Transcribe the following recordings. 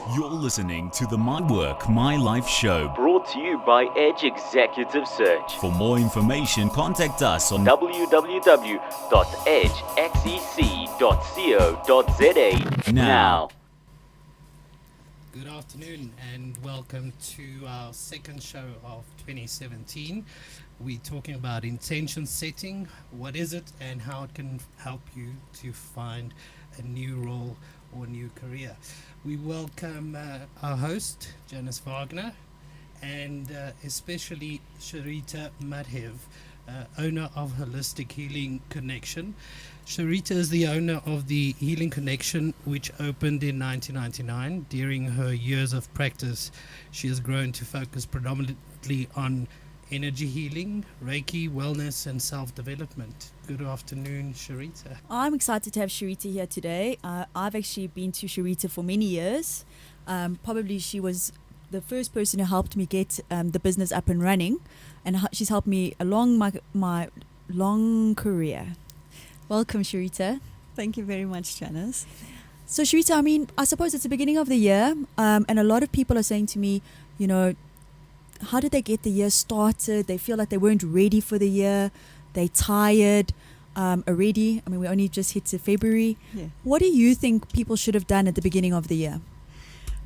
You're listening to the My Work, My Life show. Brought to you by Edge Executive Search. For more information, contact us on www.edgexec.co.za now. Good afternoon and welcome to our second show of 2017. We're talking about intention setting. What is it and how it can help you to find a new role or new career. We welcome our host, Janice Wagner, and especially Sharita Madhav, owner of Holistic Healing Connection. Sharita is the owner of the Healing Connection, which opened in 1999. During her years of practice, she has grown to focus predominantly on energy healing, Reiki, wellness, and self-development. Good afternoon, Sharita. I'm excited to have Sharita here today. I've actually been to Sharita for many years. Probably she was the first person who helped me get the business up and running, and she's helped me along my long career. Welcome, Sharita. Thank you very much, Janice. So, Sharita, I suppose it's the beginning of the year, and a lot of people are saying to me, how did they get the year started? They feel like they weren't ready for the year. They're tired already. We only just hit February. Yeah. What do you think people should have done at the beginning of the year?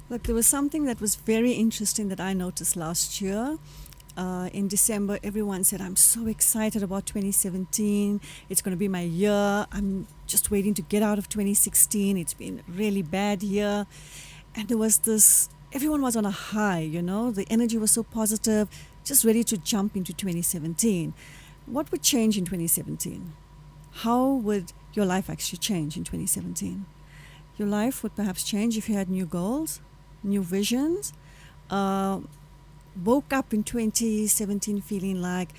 Look, there was something that was very interesting that I noticed last year. In December, everyone said, I'm so excited about 2017. It's going to be my year. I'm just waiting to get out of 2016. It's been a really bad year. And there was this, everyone was on a high, the energy was so positive, just ready to jump into 2017. What would change in 2017? How would your life actually change in 2017? Your life would perhaps change if you had new goals, new visions, woke up in 2017 feeling like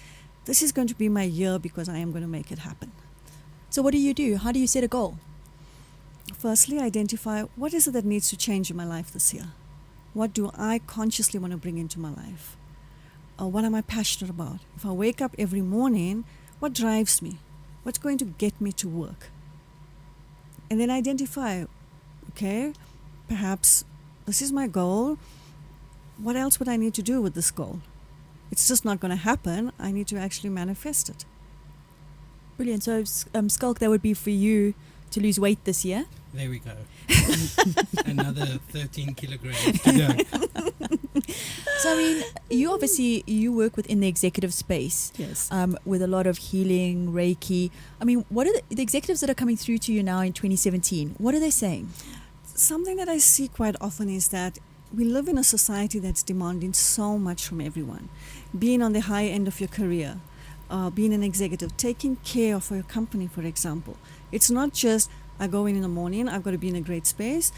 this is going to be my year because I am going to make it happen. So what do you do? How do you set a goal? Firstly, identify what is it that needs to change in my life this year. What do I consciously want to bring into my life? What am I passionate about? If I wake up every morning, what drives me? What's going to get me to work? And then identify, okay, perhaps this is my goal. What else would I need to do with this goal? It's just not going to happen. I need to actually manifest it. Brilliant. So, Skulk, that would be for you to lose weight this year. There we go. Another 13 kilograms to go. So, you work within the executive space. Yes. With a lot of healing, Reiki. What are the executives that are coming through to you now in 2017? What are they saying? Something that I see quite often is that we live in a society that's demanding so much from everyone. Being on the high end of your career, being an executive, taking care of your company, for example. It's not just I go in the morning, I've got to be in a great space,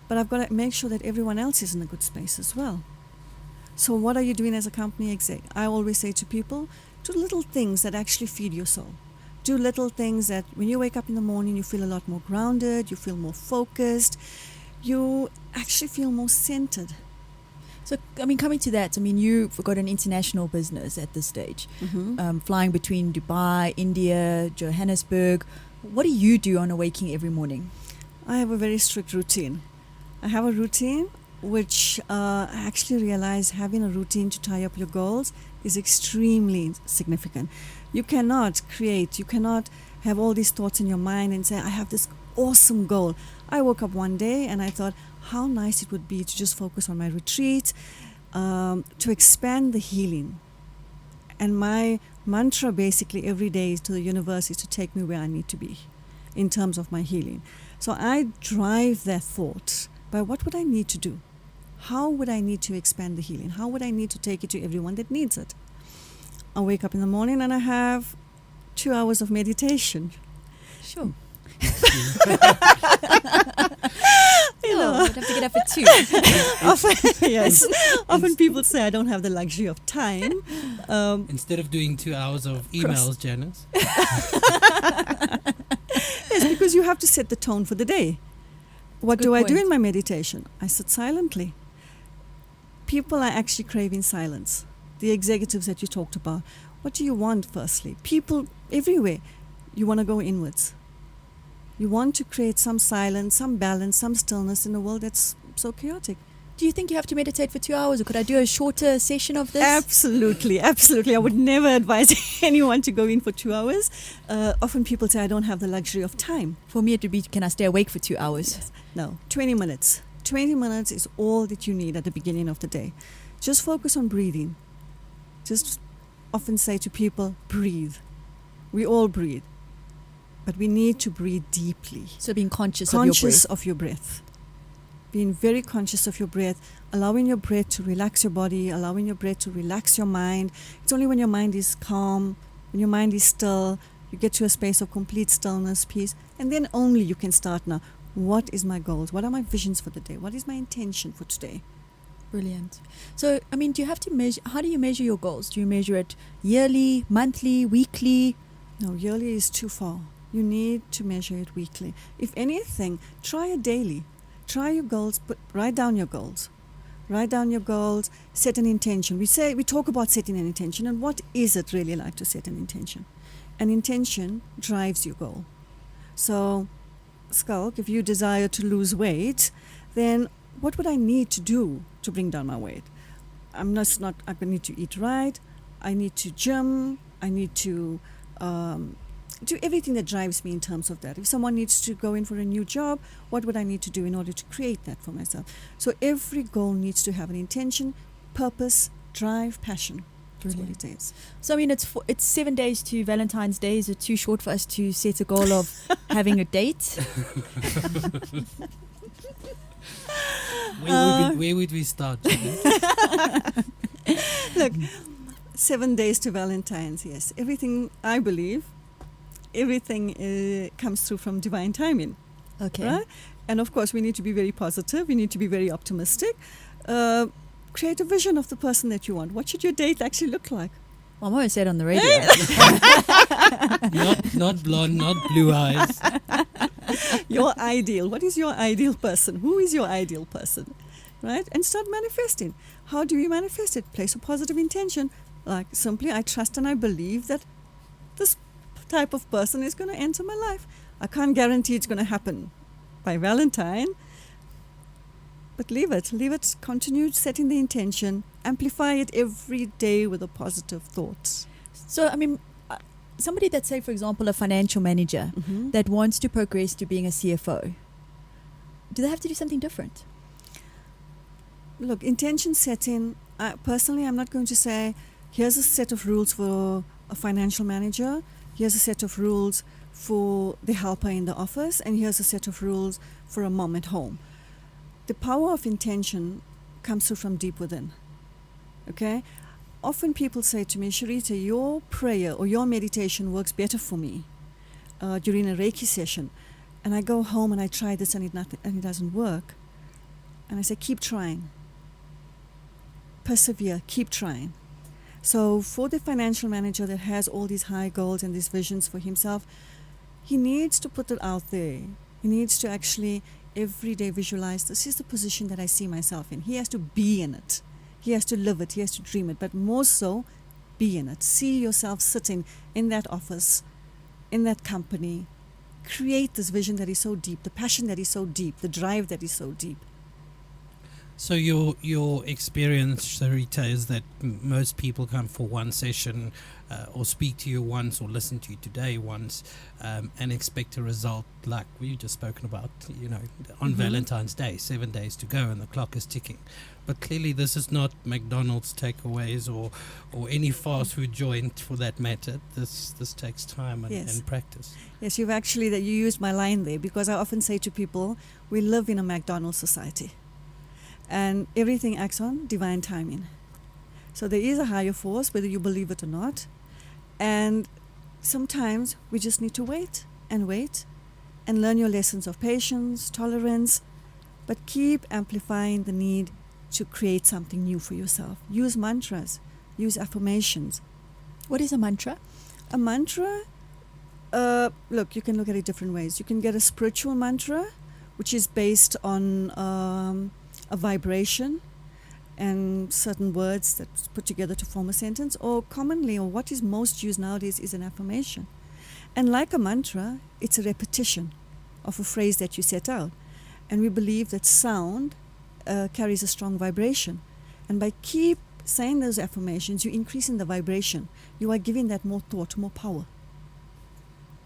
but I've got to make sure that everyone else is in a good space as well. So what are you doing as a company exec? I always say to people, do little things that actually feed your soul. Do little things that when you wake up in the morning, you feel a lot more grounded, you feel more focused, you actually feel more centered. So, coming to that, you've got an international business at this stage, flying between Dubai, India, Johannesburg. What do you do on awaking every morning? I have a very strict routine. I have a routine which I actually realize having a routine to tie up your goals is extremely significant. You cannot have all these thoughts in your mind and say, I have this awesome goal. I woke up one day and I thought how nice it would be to just focus on my retreat, to expand the healing. And my mantra basically every day to the universe is to take me where I need to be in terms of my healing. So I drive that thought by what would I need to do? How would I need to expand the healing? How would I need to take it to everyone that needs it? I wake up in the morning and I have 2 hours of meditation. Sure. I'd have to get up at 2. Yes. Often people say I don't have the luxury of time. Instead of doing 2 hours of emails, Janice. Yes, because you have to set the tone for the day. What do I do in my meditation? I sit silently. People are actually craving silence. The executives that you talked about. What do you want, firstly? People everywhere. You want to go inwards. You want to create some silence, some balance, some stillness in a world that's so chaotic. Do you think you have to meditate for 2 hours, or could I do a shorter session of this? Absolutely, absolutely. I would never advise anyone to go in for 2 hours. Often people say, I don't have the luxury of time. For me, it would be, can I stay awake for 2 hours? Yes. No, 20 minutes. 20 minutes is all that you need at the beginning of the day. Just focus on breathing. Just often say to people, breathe. We all breathe. But we need to breathe deeply. So being conscious Of your breath. Being very conscious of your breath, allowing your breath to relax your body, allowing your breath to relax your mind. It's only when your mind is calm, when your mind is still, you get to a space of complete stillness, peace, and then only you can start now. What is my goals? What are my visions for the day? What is my intention for today? Brilliant. So, I mean, do you have to measure, how do you measure your goals? Do you measure it yearly, monthly, weekly? No, yearly is too far. You need to measure it weekly. If anything, try it daily. Try your goals, but write down your goals. Write down your goals, set an intention. We talk about setting an intention, and what is it really like to set an intention? An intention drives your goal. So, Skulk, if you desire to lose weight, then what would I need to do to bring down my weight? I need to eat right, I need to gym, I need to do everything that drives me in terms of that. If someone needs to go in for a new job, what would I need to do in order to create that for myself? So every goal needs to have an intention, purpose, drive, passion. That's what it is. So, I mean, it's 7 days to Valentine's Day. Is it too short for us to set a goal of having a date? Where would we start? Look, 7 days to Valentine's, yes. Everything, I believe, comes through from divine timing. Okay. Right? And of course, we need to be very positive. We need to be very optimistic. Create a vision of the person that you want. What should your date actually look like? Well, I'm going to say it on the radio. not blonde, not blue eyes. Your ideal. What is your ideal person? Who is your ideal person? Right? And start manifesting. How do we manifest it? Place a positive intention. Like simply, I trust and I believe that this type of person is going to enter my life. I can't guarantee it's going to happen by Valentine. But leave it, continue setting the intention, amplify it every day with a positive thought. So, I mean, somebody that's, say, for example, a financial manager that wants to progress to being a CFO, do they have to do something different? Look, intention setting, personally, I'm not going to say, here's a set of rules for a financial manager, here's a set of rules for the helper in the office, and here's a set of rules for a mom at home. The power of intention comes through from deep within. Okay? Often people say to me, Sharita, your prayer or your meditation works better for me during a Reiki session. And I go home and I try this and it doesn't work. And I say, keep trying. Persevere, keep trying. So for the financial manager that has all these high goals and these visions for himself, he needs to put it out there. He needs to actually every day visualize, this is the position that I see myself in. He has to be in it. He has to live it. He has to dream it. But more so, be in it. See yourself sitting in that office, in that company. Create this vision that is so deep, the passion that is so deep, the drive that is so deep. So your experience, Sharita, is that most people come for one session or speak to you once or listen to you today once and expect a result like we've just spoken about, on Valentine's Day, 7 days to go and the clock is ticking. But clearly this is not McDonald's takeaways or any fast food joint for that matter. This takes time and practice. Yes, you used my line there, because I often say to people, we live in a McDonald's society. And everything acts on divine timing. So there is a higher force, whether you believe it or not. And sometimes we just need to wait and learn your lessons of patience, tolerance, but keep amplifying the need to create something new for yourself. Use mantras, use affirmations. What is a mantra? A mantra, look, you can look at it different ways. You can get a spiritual mantra, which is based on a vibration and certain words that's put together to form a sentence, or what is most used nowadays is an affirmation. And like a mantra, it's a repetition. of a phrase that you set out. And we believe that sound carries a strong vibration. And by keep saying those affirmations, you increase in the vibration. You are giving that more thought, more power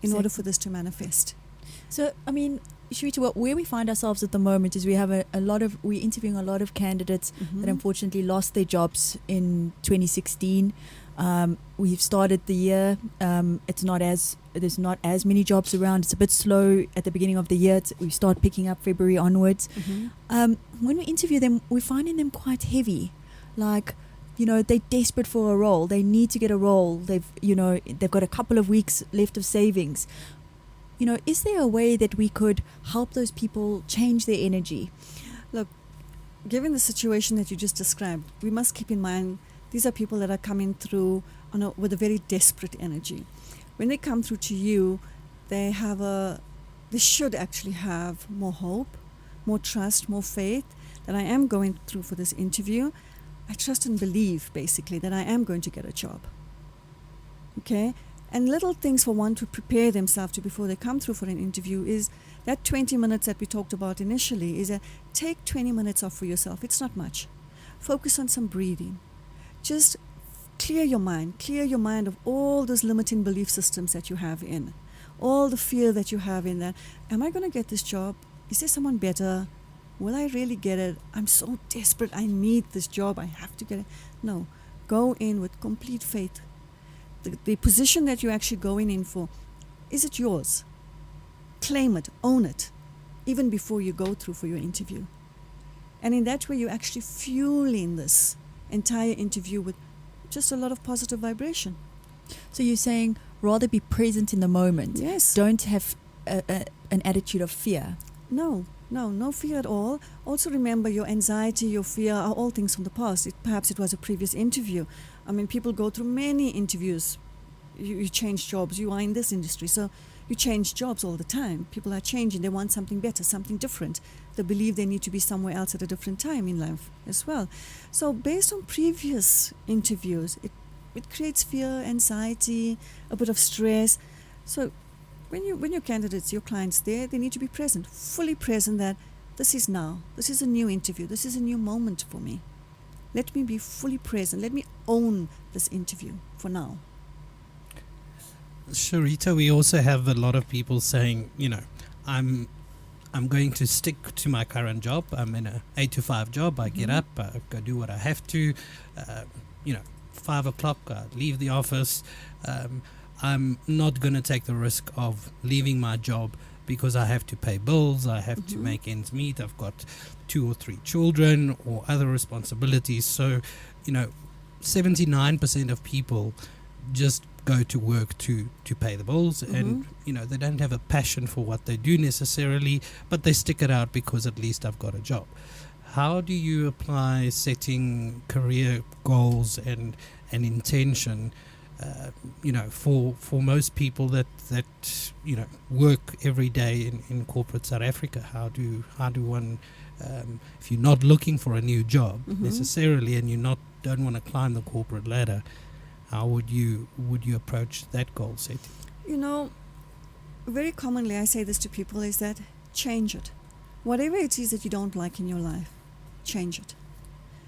in order for this to manifest. So, I mean, Sharita, where we find ourselves at the moment is we have we're interviewing a lot of candidates that unfortunately lost their jobs in 2016. We've started the year. There's not as many jobs around. It's a bit slow at the beginning of the year. We start picking up February onwards. When we interview them, we're finding them quite heavy. Like, they're desperate for a role. They need to get a role. They've got a couple of weeks left of savings. Is there a way that we could help those people change their energy? Look, given the situation that you just described, we must keep in mind these are people that are coming through with a very desperate energy. When they come through to you, they should actually have more hope, more trust, more faith that I am going through for this interview. I trust and believe, basically, that I am going to get a job. Okay? And little things for one to prepare themselves to before they come through for an interview is that 20 minutes that we talked about initially is take 20 minutes off for yourself. It's not much. Focus on some breathing. Just clear your mind of all those limiting belief systems that you have in, all the fear that you have in that. Am I going to get this job? Is there someone better? Will I really get it? I'm so desperate. I need this job. I have to get it. No. Go in with complete faith. The position that you're actually going in for, is it yours? Claim it, own it, even before you go through for your interview. And in that way, you're actually fueling this entire interview with just a lot of positive vibration. So you're saying rather be present in the moment. Yes. Don't have an attitude of fear. No fear at all. Also remember, your anxiety, your fear are all things from the past. Perhaps it was a previous interview. I mean, people go through many interviews. You change jobs. You are in this industry, so you change jobs all the time. People are changing. They want something better, something different. They believe they need to be somewhere else at a different time in life as well. So based on previous interviews, it creates fear, anxiety, a bit of stress. So when your candidates, your clients there, they need to be present, fully present that this is now. This is a new interview. This is a new moment for me. Let me be fully present. Let me own this interview for now. Sharita, we also have a lot of people saying, I'm going to stick to my current job. I'm in a 8 to 5 job. I get up, I go do what I have to. 5 o'clock, I leave the office. I'm not going to take the risk of leaving my job because I have to pay bills. I have to make ends meet. I've got 2 or 3 children or other responsibilities. So, 79% of people just go to work to pay the bills, and they don't have a passion for what they do necessarily, but they stick it out because at least I've got a job. How do you apply setting career goals and intention for most people that work every day in corporate South Africa? How do one, if you're not looking for a new job necessarily and you don't want to climb the corporate ladder, how would you approach that goal setting? Very commonly I say this to people is that change it. Whatever it is that you don't like in your life, change it.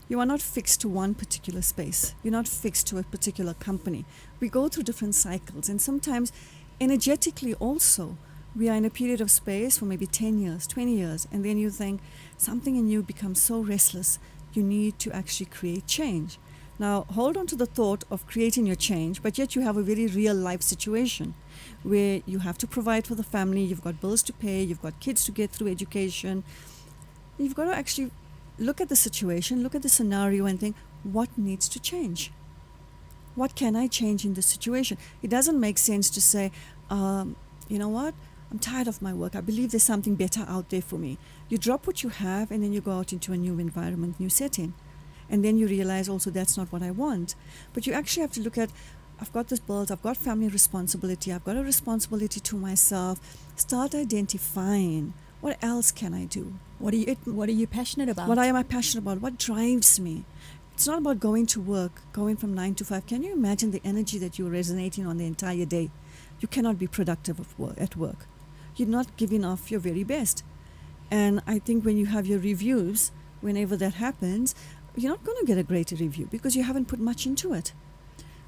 You are not fixed to one particular space. You're not fixed to a particular company. We go through different cycles, and sometimes energetically also we are in a period of space for maybe 10 years, 20 years, and then you think something in you becomes so restless, you need to actually create change. Now, hold on to the thought of creating your change, but yet you have a very real life situation where you have to provide for the family, you've got bills to pay, you've got kids to get through education. You've got to actually look at the situation, look at the scenario and think, what needs to change? What can I change in this situation? It doesn't make sense to say, you know what? I'm tired of my work. I believe there's something better out there for me. You drop what you have and then you go out into a new environment, new setting. And then you realize also that's not what I want. But you actually have to look at, I've got this bills, I've got family responsibility, I've got a responsibility to myself. Start identifying, what else can I do? What are you passionate about? What am I passionate about? What drives me? It's not about going to work, going from 9 to 5. Can you imagine the energy that you're resonating on the entire day? You cannot be productive at work. You're not giving off your very best. And I think when you have your reviews, whenever that happens, you're not going to get a great review because you haven't put much into it.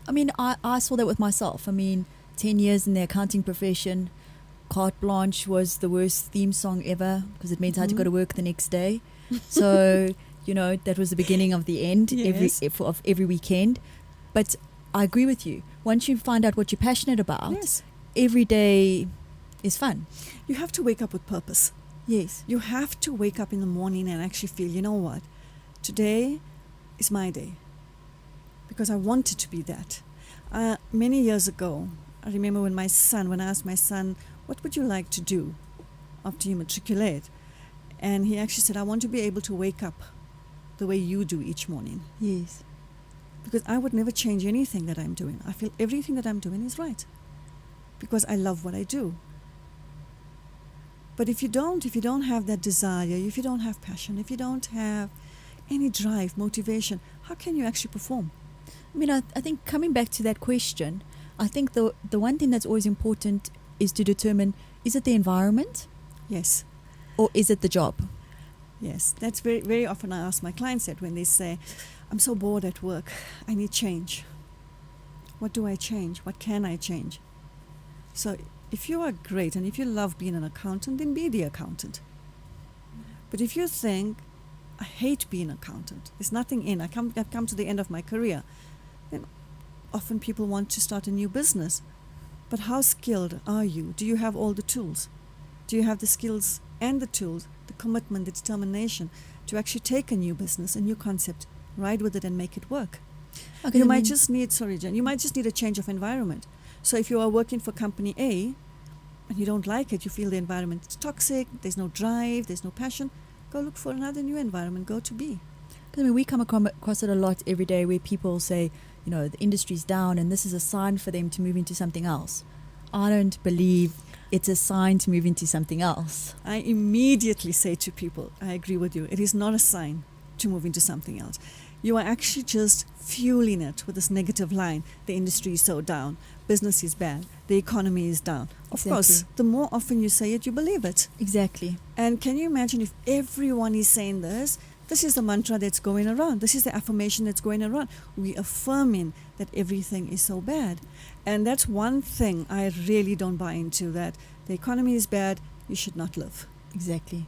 I mean, I saw that with myself. I mean, 10 years in the accounting profession, Carte Blanche was the worst theme song ever because it meant I had to go to work the next day. So, that was the beginning of the end Yes. of every weekend. But I agree with you. Once you find out what you're passionate about, Yes. every day is fun. You have to wake up with purpose. Yes. You have to wake up in the morning and actually feel, you know what, today is my day. Because I wanted to be that. Many years ago, I remember when I asked my son, what would you like to do after you matriculate? And he actually said, I want to be able to wake up the way you do each morning. Yes. Because I would never change anything that I'm doing. I feel everything that I'm doing is right. Because I love what I do. But if you don't have that desire, if you don't have passion, if you don't have any drive, motivation, how can you actually perform? I mean, I think coming back to that question, I think the one thing that's always important is to determine, is it the environment Yes. or is it the job? Yes. That's very, very often I ask my clients that when they say, I'm so bored at work, I need change. What do I change? What can I change? So if you are great and if you love being an accountant, then be the accountant. But if you think, I hate being an accountant, there's nothing in, I've come to the end of my career, then often people want to start a new business. But how skilled are you? Do you have all the tools? Do you have the skills and the tools, the commitment, the determination to actually take a new business, a new concept, ride with it and make it work? Okay, You might just need a change of environment. So if you are working for company A and you don't like it, you feel the environment is toxic, there's no drive, there's no passion, go look for another new environment, go to B. I mean, we come across it a lot every day where people say, the industry's down and this is a sign for them to move into something else. I don't believe it's a sign to move into something else. I immediately say to people, I agree with you, it is not a sign to move into something else. You are actually just fueling it with this negative line. The industry is so down, business is bad, the economy is down. Of course, Exactly. the more often you say it, you believe it. Exactly. And can you imagine if everyone is saying this? This is the mantra that's going around. This is the affirmation that's going around. We affirming that everything is so bad. And that's one thing I really don't buy into, that the economy is bad, you should not live. Exactly.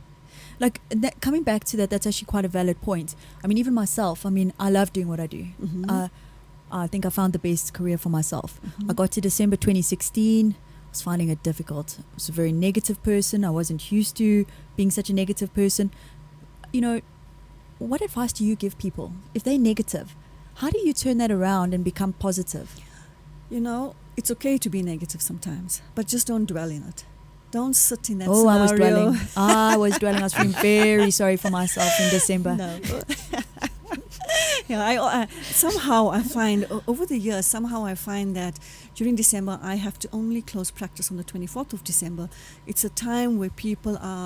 Like, coming back to that, that's actually quite a valid point. I mean, even myself, I love doing what I do. Mhm. I think I found the best career for myself. Mhm. I got to December 2016. I was finding it difficult. I was a very negative person. I wasn't used to being such a negative person. What advice do you give people? If they're negative, how do you turn that around and become positive? It's okay to be negative sometimes, but just don't dwell in it. Don't sit in that I was scenario. dwelling. I was feeling very sorry for myself in December. No. Somehow I find over the years, that during December I have to only close practice on the 24th of December. It's a time where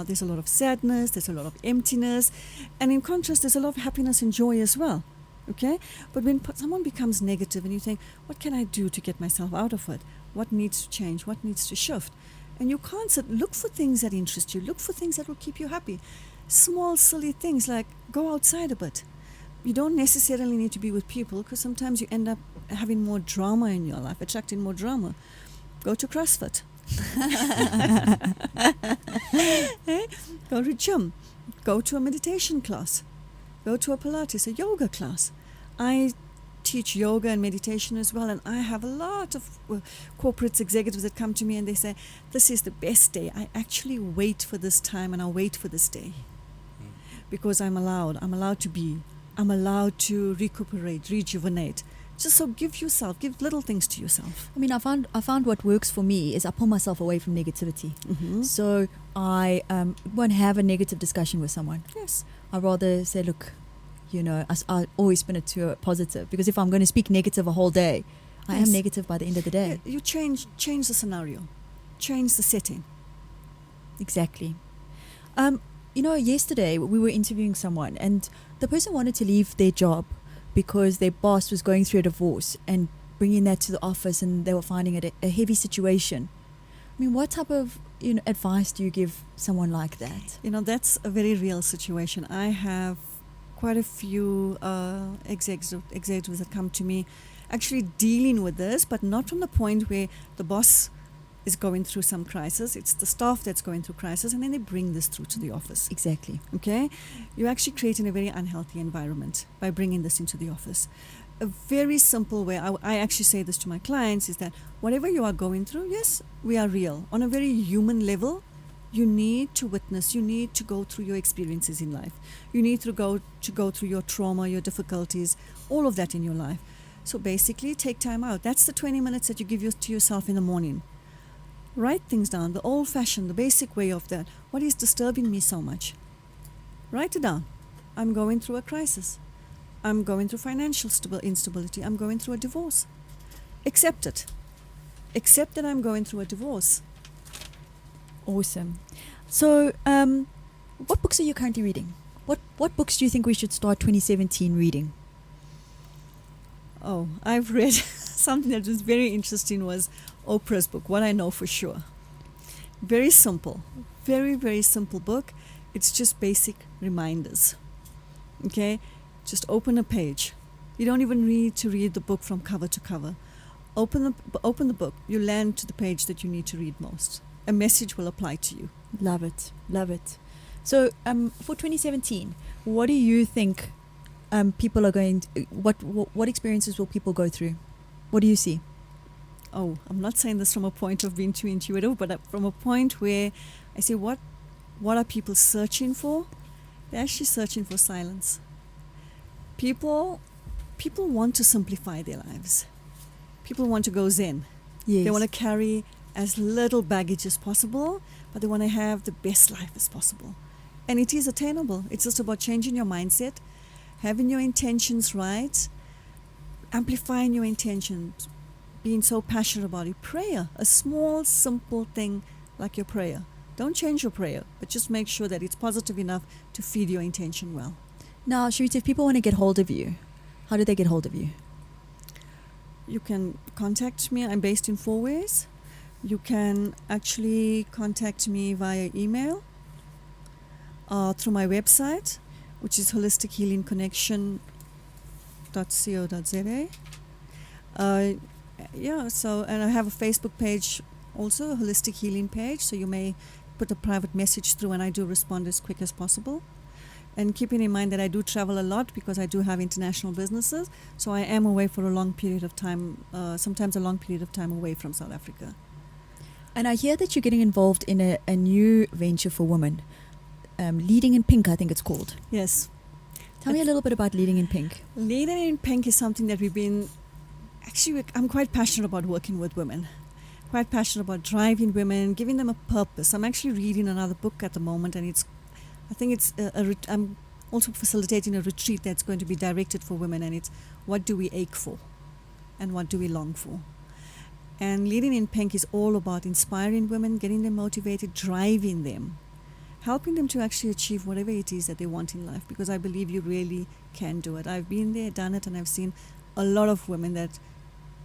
there's a lot of sadness, there's a lot of emptiness, and in contrast there's a lot of happiness and joy as well. Okay? But when someone becomes negative and you think, what can I do to get myself out of it? What needs to change? What needs to shift? And you can't look for things that interest you, look for things that will keep you happy. Small, silly things like go outside a bit. You don't necessarily need to be with people, because sometimes you end up having more drama in your life, attracting more drama. Go to CrossFit. Go to gym. Go to a meditation class. Go to a Pilates, a yoga class. I teach yoga and meditation as well, and I have a lot of corporate executives that come to me and they say, this is the best day. I actually wait for this time and I wait for this day because I'm allowed to be. I'm allowed to recuperate, rejuvenate. Just so give little things to yourself. I mean, I found what works for me is I pull myself away from negativity. Mm-hmm. So I won't have a negative discussion with someone. Yes. I'd rather say, look, I always spin it to a positive, because if I'm going to speak negative a whole day, I Yes. am negative by the end of the day. You change the scenario, change the setting. Exactly. Yesterday we were interviewing someone and the person wanted to leave their job because their boss was going through a divorce and bringing that to the office, and they were finding it a heavy situation. I mean, what type of advice do you give someone like that? That's a very real situation. I have quite a few executives that come to me actually dealing with this, but not from the point where the boss is going through some crisis. It's the staff that's going through crisis, and then they bring this through to the office. Exactly. Okay? You're actually creating a very unhealthy environment by bringing this into the office. A very simple way, I actually say this to my clients, is that whatever you are going through, yes, we are real. On a very human level, you need to witness, you need to go through your experiences in life. You need to go through your trauma, your difficulties, all of that in your life. So basically, take time out. That's the 20 minutes that you give to yourself in the morning. Write things down, the old-fashioned, the basic way of that. What is disturbing me so much? Write it down. I'm going through a crisis. I'm going through financial instability. I'm going through a divorce. Accept it. Accept that I'm going through a divorce. Awesome. So, what books are you currently reading? What books do you think we should start 2017 reading? Oh, I've read something that was very interesting, was Oprah's book, What I Know for Sure. Very simple. Very, very simple book. It's just basic reminders. Okay? Just open a page. You don't even need to read the book from cover to cover. Open the book. You land to the page that you need to read most. A message will apply to you. Love it. Love it. So, for 2017, what do you think people are going to, what experiences will people go through? What do you see? Oh, I'm not saying this from a point of being too intuitive, but from a point where I say, what are people searching for? They're actually searching for silence. People want to simplify their lives. People want to go zen. Yes. They want to carry as little baggage as possible, but they want to have the best life as possible. And it is attainable. It's just about changing your mindset, having your intentions right, amplifying your intentions, being so passionate about it. Prayer, a small, simple thing like your prayer. Don't change your prayer, but just make sure that it's positive enough to feed your intention well. Now, Sharita, if people want to get hold of you, how do they get hold of you? You can contact me. I'm based in Fourways. You can actually contact me via email, through my website, which is holistichealingconnection.co.za. And I have a Facebook page also, a Holistic Healing page, so you may put a private message through, and I do respond as quick as possible. And keeping in mind that I do travel a lot because I do have international businesses, so I am away for a long period of time, sometimes a long period of time away from South Africa. And I hear that you're getting involved in a new venture for women, Leading in Pink, I think it's called. Yes. Tell me a little bit about Leading in Pink. Leading in Pink is something that I'm quite passionate about working with women. Quite passionate about driving women, giving them a purpose. I'm actually reading another book at the moment, and I'm also facilitating a retreat that's going to be directed for women, and it's what do we ache for and what do we long for. And Leading in Pink is all about inspiring women, getting them motivated, driving them, helping them to actually achieve whatever it is that they want in life, because I believe you really can do it. I've been there, done it, and I've seen a lot of women that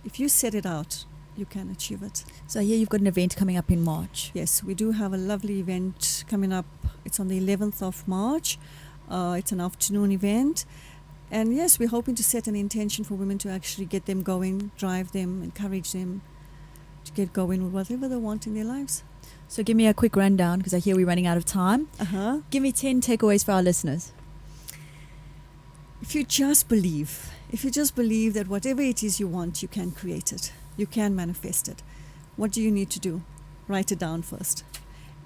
if you set it out, you can achieve it. So here you've got an event coming up in March. Yes, we do have a lovely event coming up. It's on the 11th of March. It's an afternoon event. And yes, we're hoping to set an intention for women to actually get them going, drive them, encourage them to get going with whatever they want in their lives. So give me a quick rundown, because I hear we're running out of time. Give me 10 takeaways for our listeners. If you just believe that whatever it is you want, you can create it. You can manifest it. What do you need to do? Write it down first.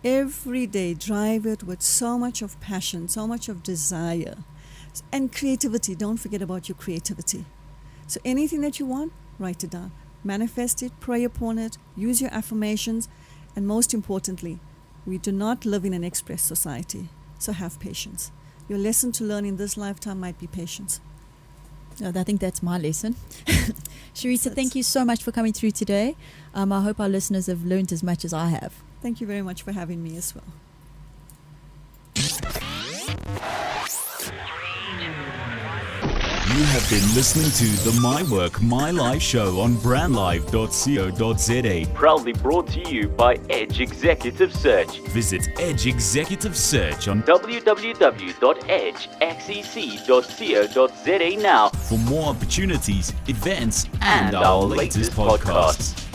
Every day, drive it with so much of passion, so much of desire. And creativity. Don't forget about your creativity. So anything that you want, write it down. Manifest it, pray upon it, use your affirmations, and most importantly, we do not live in an express society, so have patience. Your lesson to learn in this lifetime might be patience. I think that's my lesson. Sharita, thank you so much for coming through today. I hope our listeners have learned as much as I have. Thank you very much for having me as well. You have been listening to the My Work, My Life show on brandlive.co.za. Proudly brought to you by Edge Executive Search. Visit Edge Executive Search on www.edgexec.co.za now for more opportunities, events, and our latest podcasts.